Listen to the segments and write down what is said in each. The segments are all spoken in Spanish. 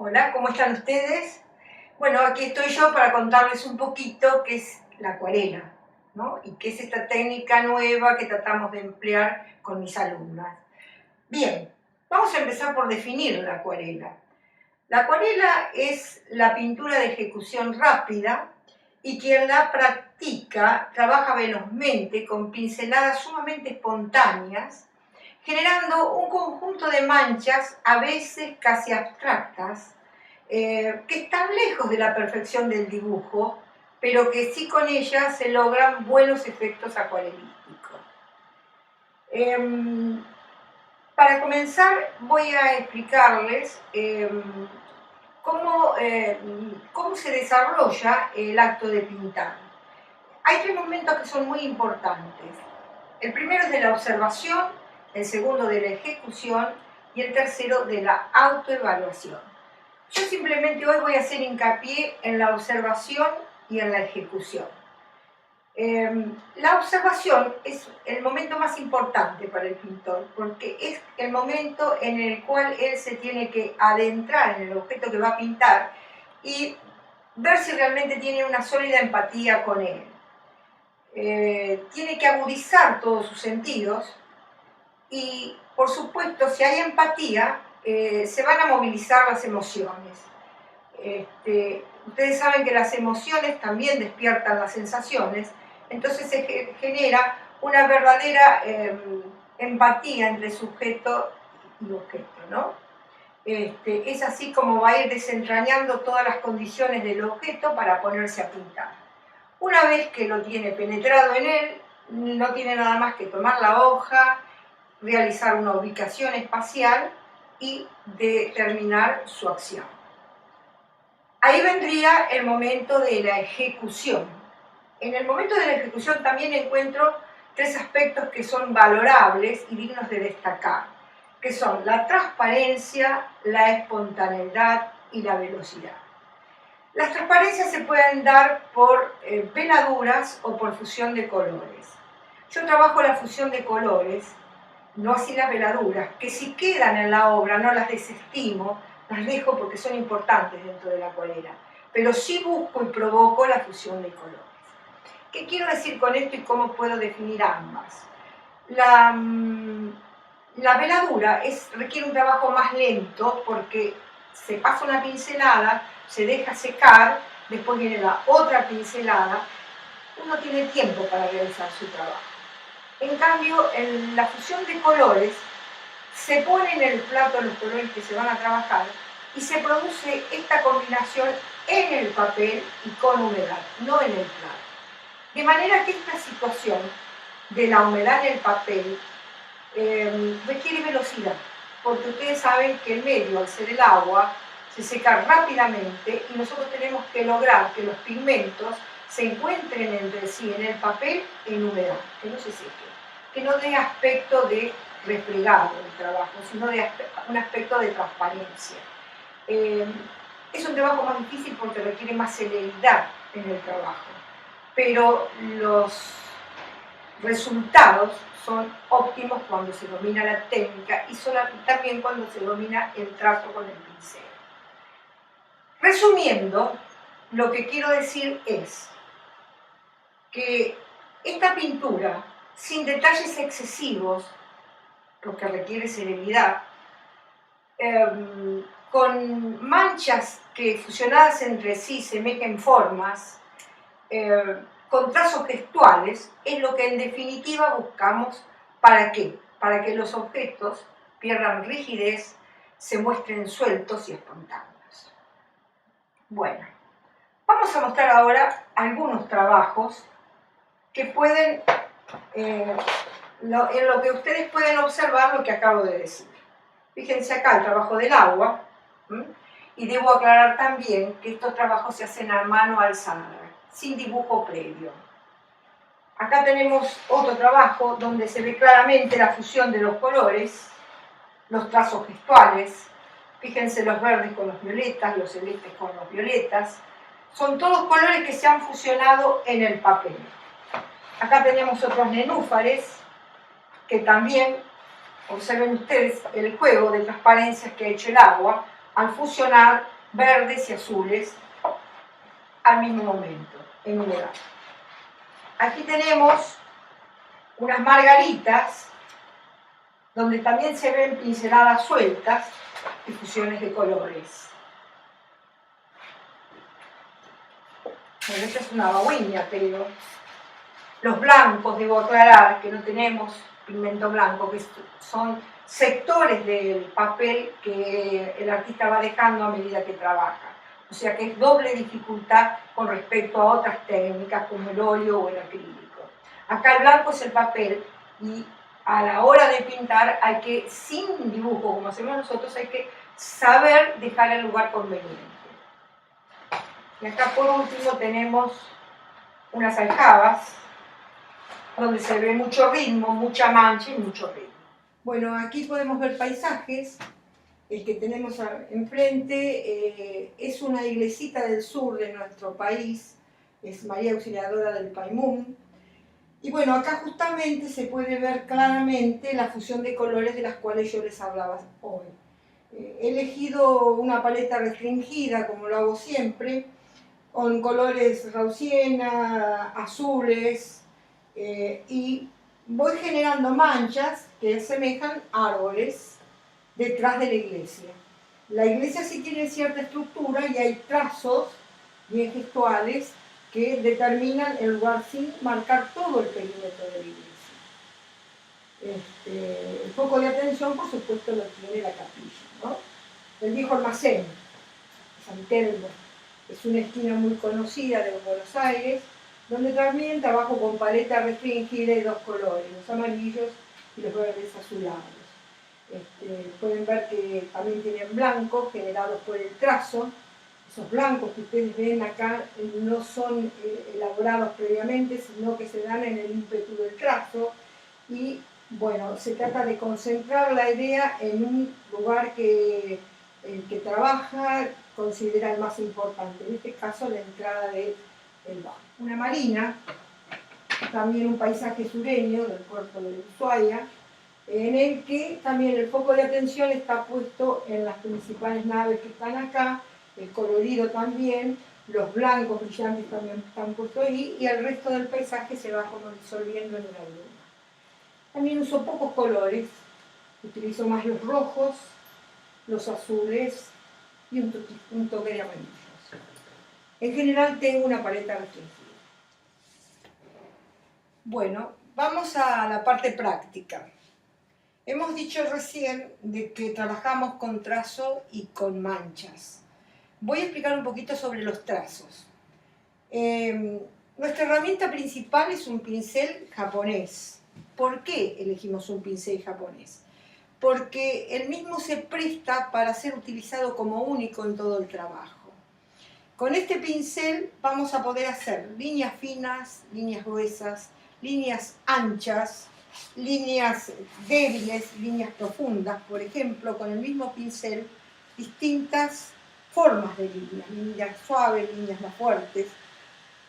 Hola, ¿cómo están ustedes? Bueno, aquí estoy yo para contarles un poquito qué es la acuarela, ¿no? Y qué es esta técnica nueva que tratamos de emplear con mis alumnas. Bien, vamos a empezar por definir la acuarela. La acuarela es la pintura de ejecución rápida y quien la practica trabaja velozmente con pinceladas sumamente espontáneas, generando un conjunto de manchas, a veces casi abstractas, que están lejos de la perfección del dibujo, pero que sí con ellas se logran buenos efectos acuarelísticos. Para comenzar voy a explicarles cómo se desarrolla el acto de pintar. Hay tres momentos que son muy importantes. El primero es de la observación, el segundo de la ejecución y el tercero de la autoevaluación. Yo simplemente hoy voy a hacer hincapié en la observación y en la ejecución. La observación es el momento más importante para el pintor, porque es el momento en el cual él se tiene que adentrar en el objeto que va a pintar y ver si realmente tiene una sólida empatía con él. Tiene que agudizar todos sus sentidos y, por supuesto, si hay empatía, se van a movilizar las emociones. Ustedes saben que las emociones también despiertan las sensaciones, entonces se genera una verdadera empatía entre sujeto y objeto, ¿no? Es así como va a ir desentrañando todas las condiciones del objeto para ponerse a pintar. Una vez que lo tiene penetrado en él, no tiene nada más que tomar la hoja, realizar una ubicación espacial y determinar su acción. Ahí vendría el momento de la ejecución. En el momento de la ejecución también encuentro tres aspectos que son valorables y dignos de destacar, que son la transparencia, la espontaneidad y la velocidad. Las transparencias se pueden dar por veladuras o por fusión de colores. Yo trabajo la fusión de colores, no así las veladuras, que si quedan en la obra no las desestimo, las dejo porque son importantes dentro de la acuarela, pero sí busco y provoco la fusión de colores. ¿Qué quiero decir con esto y cómo puedo definir ambas? La veladura requiere un trabajo más lento porque se pasa una pincelada, se deja secar, después viene la otra pincelada, uno tiene tiempo para realizar su trabajo. En cambio, en la fusión de colores, se ponen en el plato los colores que se van a trabajar y se produce esta combinación en el papel y con humedad, no en el plato. De manera que esta situación de la humedad en el papel requiere velocidad, porque ustedes saben que el medio, al ser el agua, se seca rápidamente y nosotros tenemos que lograr que los pigmentos se encuentren entre sí en el papel en humedad, que no se seque, que no dé aspecto de refregado el trabajo, sino de un aspecto de transparencia. Es un trabajo más difícil porque requiere más celeridad en el trabajo, pero los resultados son óptimos cuando se domina la técnica y también cuando se domina el trazo con el pincel. Resumiendo, lo que quiero decir es que esta pintura, sin detalles excesivos, porque requiere serenidad, con manchas que fusionadas entre sí semejen formas, con trazos gestuales, es lo que en definitiva buscamos. ¿Para qué? Para que los objetos pierdan rigidez, se muestren sueltos y espontáneos. Bueno, vamos a mostrar ahora algunos trabajos que pueden, en lo que ustedes pueden observar lo que acabo de decir. Fíjense acá el trabajo del agua, y debo aclarar también que estos trabajos se hacen a mano alzada, sin dibujo previo. Acá tenemos otro trabajo donde se ve claramente la fusión de los colores, los trazos gestuales. Fíjense los verdes con los violetas, los celestes con los violetas. Son todos colores que se han fusionado en el papel. Acá tenemos otros nenúfares que también, observen ustedes el juego de transparencias que ha hecho el agua al fusionar verdes y azules al mismo momento, en unidad. Aquí tenemos unas margaritas, donde también se ven pinceladas sueltas y fusiones de colores. Bueno, esta es una babuinia, pero los blancos, debo aclarar que no tenemos pigmento blanco, que son sectores del papel que el artista va dejando a medida que trabaja. O sea que es doble dificultad con respecto a otras técnicas como el óleo o el acrílico. Acá el blanco es el papel y a la hora de pintar hay que, sin dibujo como hacemos nosotros, hay que saber dejar el lugar conveniente. Y acá por último tenemos unas aljabas, donde se ve mucho ritmo, mucha mancha y mucho ritmo. Bueno, aquí podemos ver paisajes. El que tenemos enfrente es una iglesita del sur de nuestro país, es María Auxiliadora del Paimún. Y bueno, acá justamente se puede ver claramente la fusión de colores de las cuales yo les hablaba hoy. He elegido una paleta restringida, como lo hago siempre, con colores rausiena, azules, y voy generando manchas que asemejan árboles detrás de la iglesia. La iglesia sí tiene cierta estructura y hay trazos bien gestuales que determinan el lugar sin marcar todo el perímetro de la iglesia. El foco de atención, por supuesto, lo tiene la capilla, ¿no? El viejo almacén, San Telmo, es una esquina muy conocida de Buenos Aires, donde también trabajo con paleta restringida y dos colores, los amarillos y los verdes azulados. Pueden ver que también tienen blancos generados por el trazo. Esos blancos que ustedes ven acá no son elaborados previamente, sino que se dan en el ímpetu del trazo. Y bueno, se trata de concentrar la idea en un lugar que el que trabaja considera el más importante, en este caso la entrada del bar. Una marina, también un paisaje sureño del puerto de Ushuaia, en el que también el foco de atención está puesto en las principales naves que están acá, el colorido también, los blancos brillantes también están puestos ahí, y el resto del paisaje se va como disolviendo en una luna. También uso pocos colores, utilizo más los rojos, los azules y un toque de amarillos. En general tengo una paleta restringida. Bueno, vamos a la parte práctica. Hemos dicho recién de que trabajamos con trazo y con manchas. Voy a explicar un poquito sobre los trazos. Nuestra herramienta principal es un pincel japonés. ¿Por qué elegimos un pincel japonés? Porque el mismo se presta para ser utilizado como único en todo el trabajo. Con este pincel vamos a poder hacer líneas finas, líneas gruesas, líneas anchas, líneas débiles, líneas profundas. Por ejemplo, con el mismo pincel, distintas formas de líneas, líneas suaves, líneas más fuertes.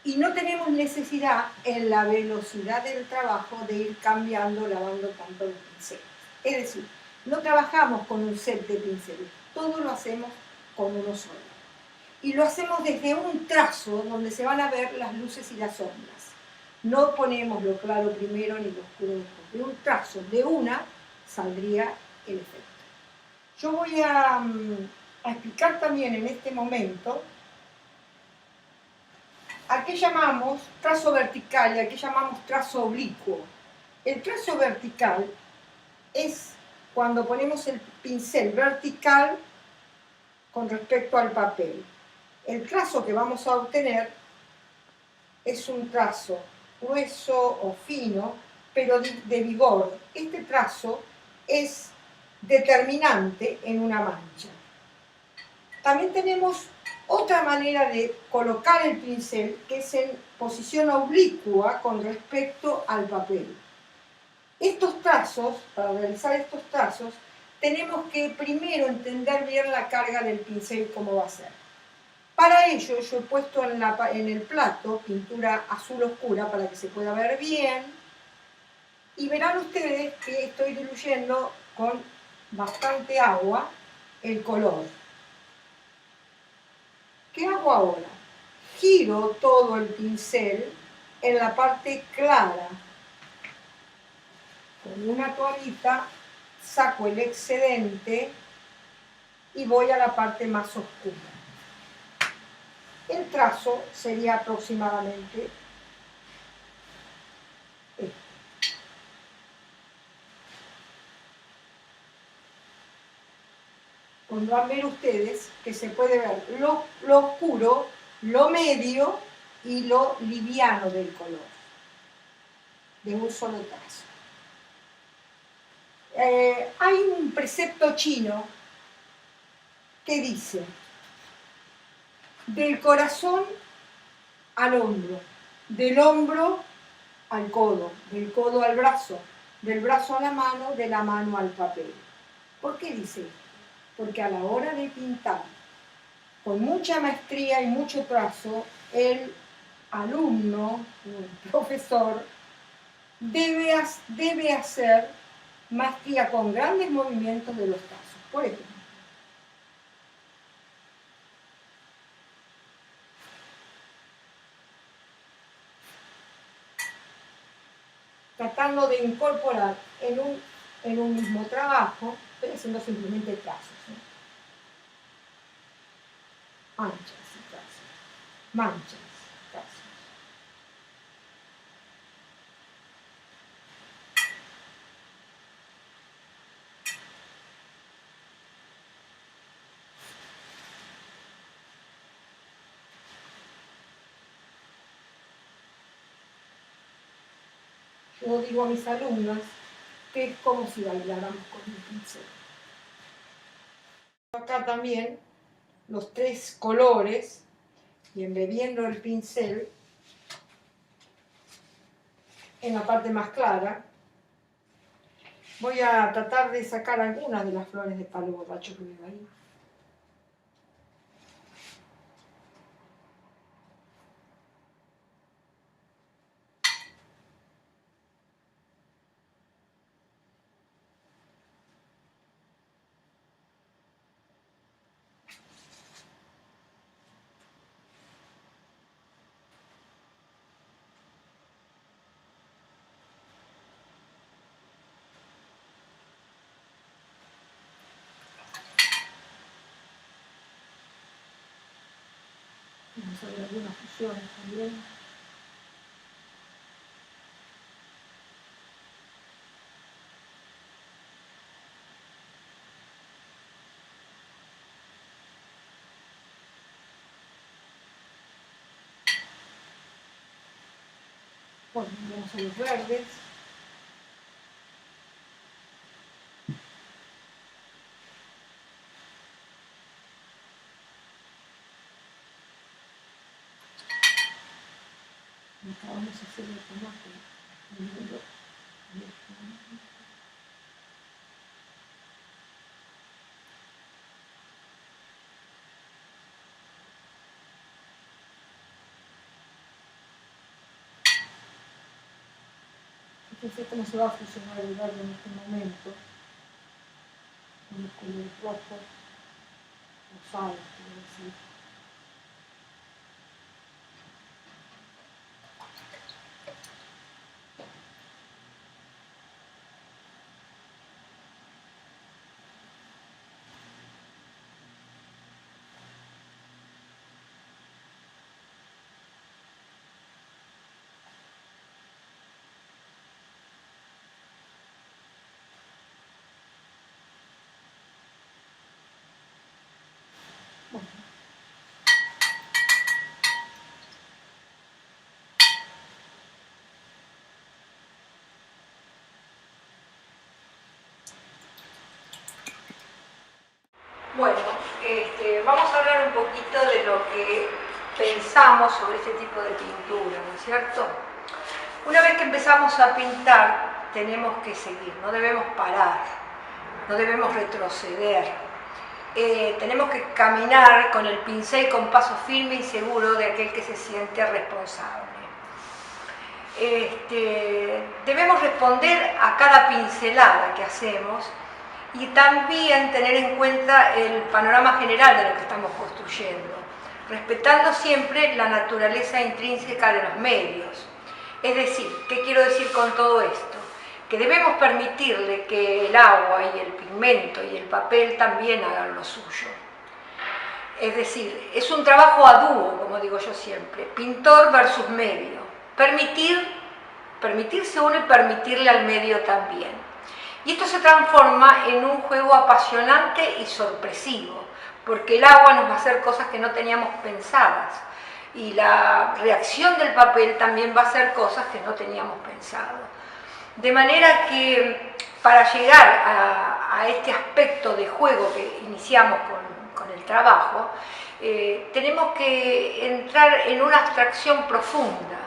Y no tenemos necesidad en la velocidad del trabajo de ir cambiando, lavando tanto el pincel. Es decir, no trabajamos con un set de pinceles, todo lo hacemos con uno solo. Y lo hacemos desde un trazo donde se van a ver las luces y las sombras. No ponemos lo claro primero ni lo oscuro después. De un trazo, de una, saldría el efecto. Yo voy a explicar también en este momento a qué llamamos trazo vertical y a qué llamamos trazo oblicuo. El trazo vertical es cuando ponemos el pincel vertical con respecto al papel. El trazo que vamos a obtener es un trazo grueso o fino, pero de vigor. Este trazo es determinante en una mancha. También tenemos otra manera de colocar el pincel, que es en posición oblicua con respecto al papel. Estos trazos, para realizar estos trazos, tenemos que primero entender bien la carga del pincel, cómo va a ser. Para ello yo he puesto en el plato pintura azul oscura para que se pueda ver bien, y verán ustedes que estoy diluyendo con bastante agua el color. ¿Qué hago ahora? Giro todo el pincel en la parte clara. Con una toallita saco el excedente y voy a la parte más oscura. El trazo sería aproximadamente este. Podrán ver ustedes que se puede ver lo oscuro, lo medio y lo liviano del color, de un solo trazo. Hay un precepto chino que dice, del corazón al hombro, del hombro al codo, del codo al brazo, del brazo a la mano, de la mano al papel. ¿Por qué dice esto? Porque a la hora de pintar, con mucha maestría y mucho trazo, el alumno, el profesor, debe hacer maestría con grandes movimientos de los trazos. Por ejemplo, tratando de incorporar en un mismo trabajo, estoy haciendo simplemente trazos, ¿no? Manchas y trazos, manchas, trazos. Yo digo a mis alumnas que es como si bailáramos con un pincel. Acá también los tres colores y embebiendo el pincel en la parte más clara, voy a tratar de sacar algunas de las flores de palo borracho que veo ahí. Vamos a ver algunas fusiones también. Bueno, vamos a los verdes. Acá vamos a hacer el tomate. Fíjense cómo se va a fusionar el verde en este momento con el color rojo, rosado, quiero decir. Bueno. Bueno, vamos a hablar un poquito de lo que pensamos sobre este tipo de pintura, ¿no es cierto? Una vez que empezamos a pintar, tenemos que seguir, no debemos parar, no debemos retroceder. Tenemos que caminar con el pincel con paso firme y seguro de aquel que se siente responsable. Debemos responder a cada pincelada que hacemos y también tener en cuenta el panorama general de lo que estamos construyendo. respetando siempre la naturaleza intrínseca de los medios. Es decir, ¿qué quiero decir con todo esto? Que debemos permitirle que el agua y el pigmento y el papel también hagan lo suyo. Es decir, es un trabajo a dúo, como digo yo siempre, pintor versus medio. Permitirse uno y permitirle al medio también. Y esto se transforma en un juego apasionante y sorpresivo, porque el agua nos va a hacer cosas que no teníamos pensadas, y la reacción del papel también va a hacer cosas que no teníamos pensado. De manera que para llegar a este aspecto de juego que iniciamos con el trabajo, tenemos que entrar en una abstracción profunda,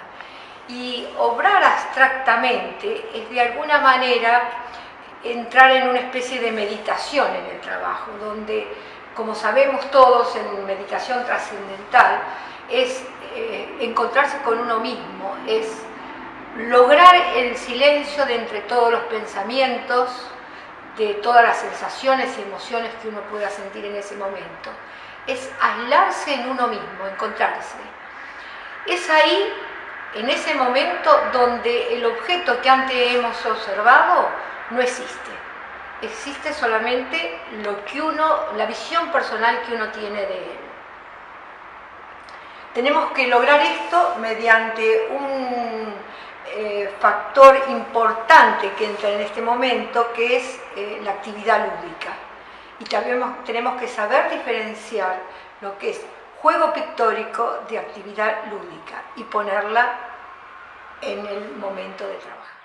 y obrar abstractamente es de alguna manera entrar en una especie de meditación en el trabajo, donde, como sabemos todos en meditación trascendental, es encontrarse con uno mismo, es lograr el silencio de entre todos los pensamientos, de todas las sensaciones y emociones que uno pueda sentir en ese momento. Es aislarse en uno mismo, encontrarse. Es ahí, en ese momento, donde el objeto que antes hemos observado no existe. Existe solamente la visión personal que uno tiene de él. Tenemos que lograr esto mediante un factor importante que entra en este momento, que es la actividad lúdica. Y también tenemos que saber diferenciar lo que es juego pictórico de actividad lúdica y ponerla en el momento de trabajar.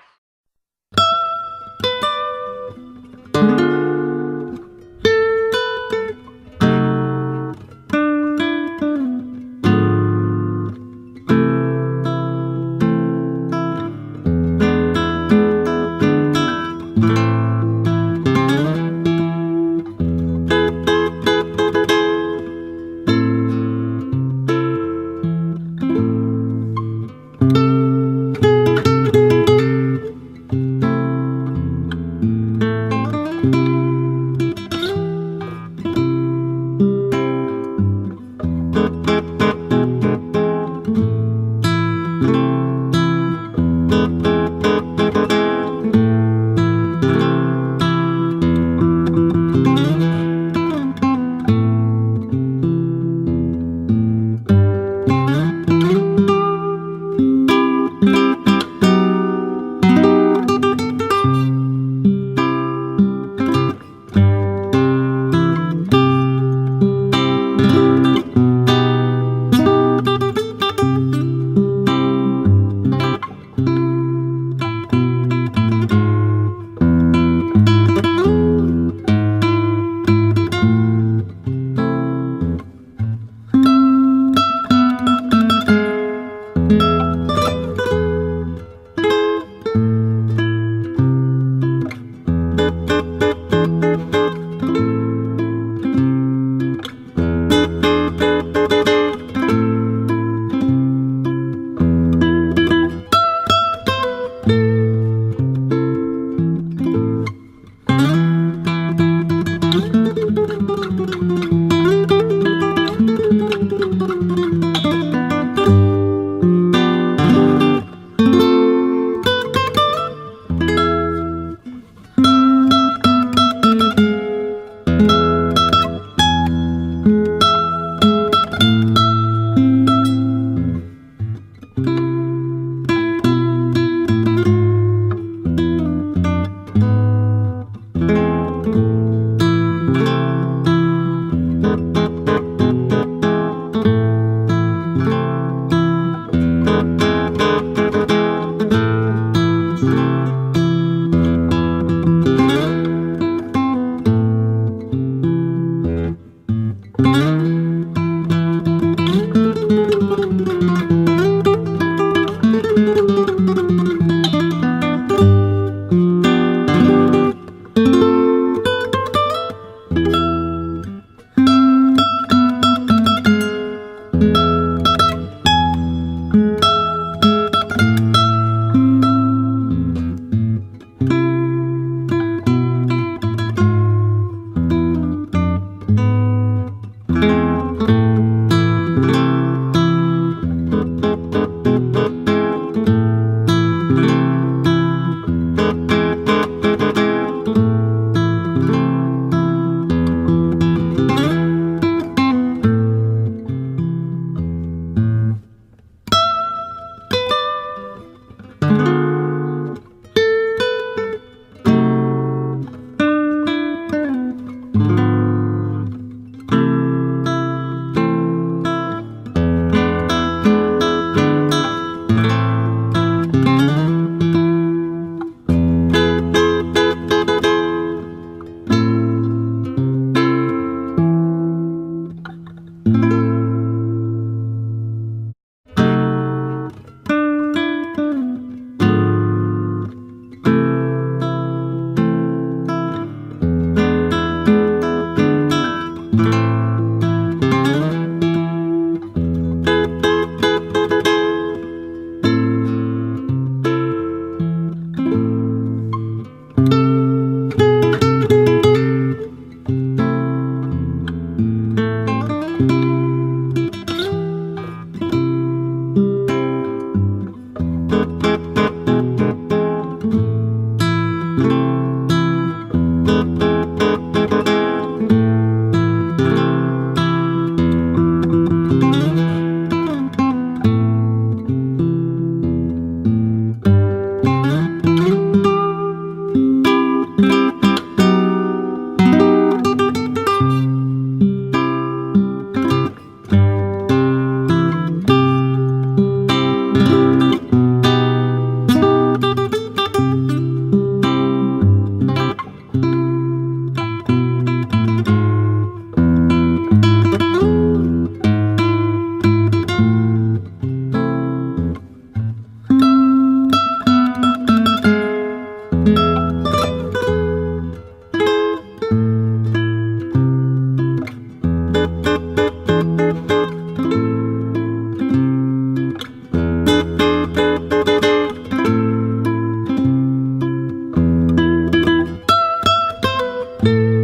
Música